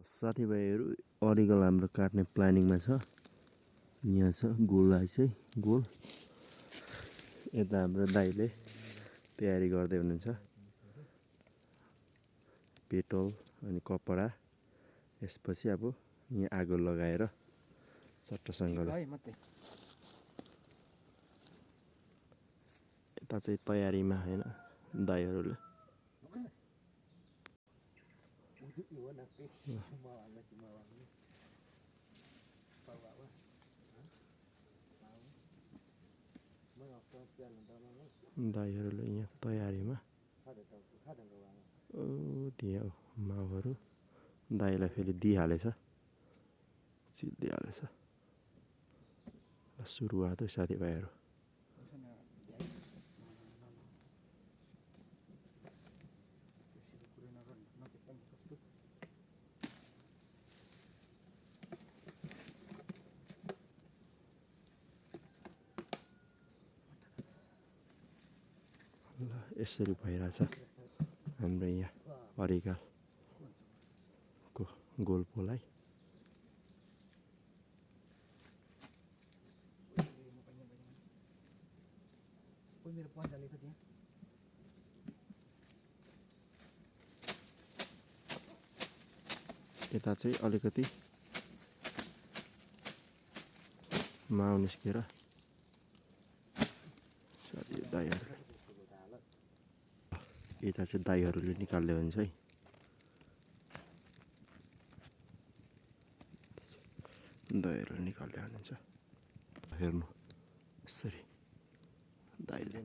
साथीभाइहरू अरिगल हाम्रो काट्ने प्लानिङमा छ। यहाँ छ गोल आइसै गोल। यता हाम्रो दाइले तयारी गर्दै हुनुहुन्छ। पेट्रोल अनि कपडा यसपछि अब यहाँ आगो लगाएर चट्टसँगले यता चाहिँ तयारीमा हैन दाइहरूले। दाइहरूले यहाँ तयारीमा त्यहाँ माउहरू दाइलाई फेरि दिइहालेछ, चिल्दिहालेछ। सुरुवात हो साथीभाइहरू। यसरी भइरहेछ हाम्रो यहाँ अरिगालको गोल पोलाई। यता चाहिँ अलिकति माउ निस्केर दाइहरू यता चाहिँ दाइहरूले निकाल्दै हुन्छ है। दाइहरूले निकाल्दै हुनुहुन्छ। हेर्नु यसरी दाइले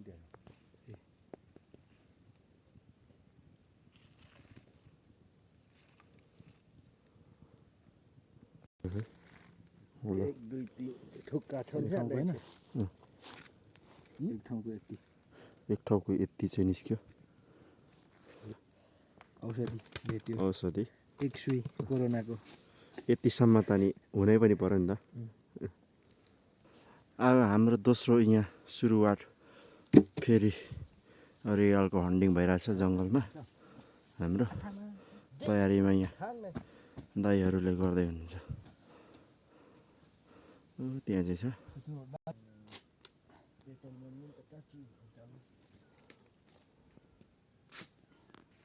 एक दुई तीन ठुक्का छ नि हैन। एक ठाउँको यति चाहिँ निस्क्यो। औषधि भेट्यो। औषधि एक सुई कोरोनाको। यतिसम्म त नि हुनै पनि पर्यो नि त। अब हाम्रो दोस्रो यहाँ सुरुवात फेरि अरिगालको हन्डिङ भइरहेछ जङ्गलमा। हाम्रो तयारीमा यहाँ दाइहरूले गर्दै हुनुहुन्छ। त्यहाँ चाहिँ छ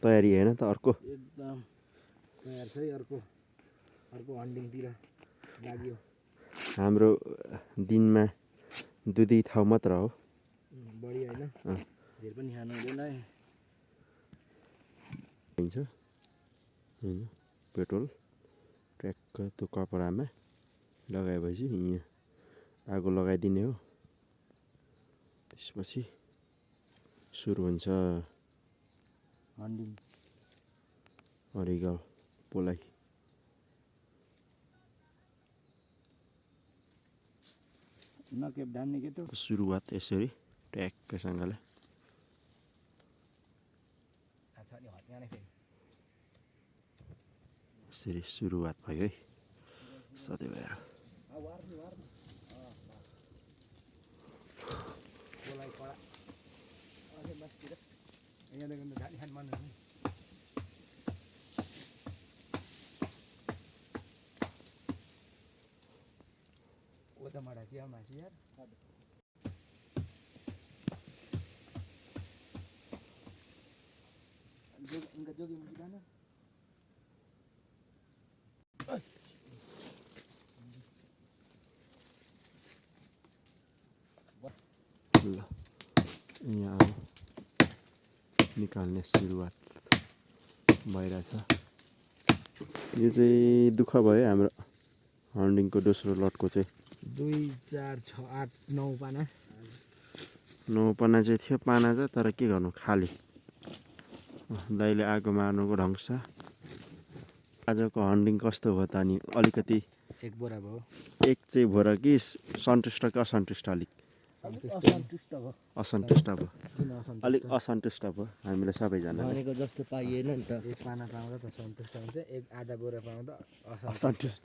तयारी होइन त अर्को एकदम तयार छ है। अर्को हन्डिङतिर लाग्यो। हाम्रो दिनमा दुई ठाउँ मात्र हो। बढी होइन धेर पनि खानु हुँदैन है। हुन्छ हैन पेट्रोल ट्याक्क त्यो कपडामा लगाएपछि यहाँ आगो लगाइदिने हो। त्यसपछि सुरु हुन्छ हन्डिङ अरिगाल पोलाई। नकेप धान्ने के त सुरुवात यसरी ट्याक्कसँगले यसरी सुरुवात भयो है साथीभाइहरू। ఇంకా జోగి ముగిదానా ल यहाँ निकाल्ने सुरुवात भइरहेछ। यो चाहिँ दुःख भयो हाम्रो हन्डिङको दोस्रो लटको चाहिँ 2 4 6 8 9 पाना। 9 पाना चाहिँ थियो पाना चाहिँ, तर के गर्नु खाली। दाइले आगो मार्नुको ढङ्ग छ। आजको हन्डिङ कस्तो भयो त अनि अलिकति एक बोरा भयो। एक चाहिँ भएर कि सन्तुष्ट कि असन्तुष्ट अलिक असन्तुष्ट भयो। अलिक असन्तुष्ट भयो हामीले सबैजना। भनेको जस्तो पाइएन नि त। एक पाना पाउँदा त सन्तुष्ट हुन्छ, एक आधा बोरा पाउँदा असन्तुष्ट।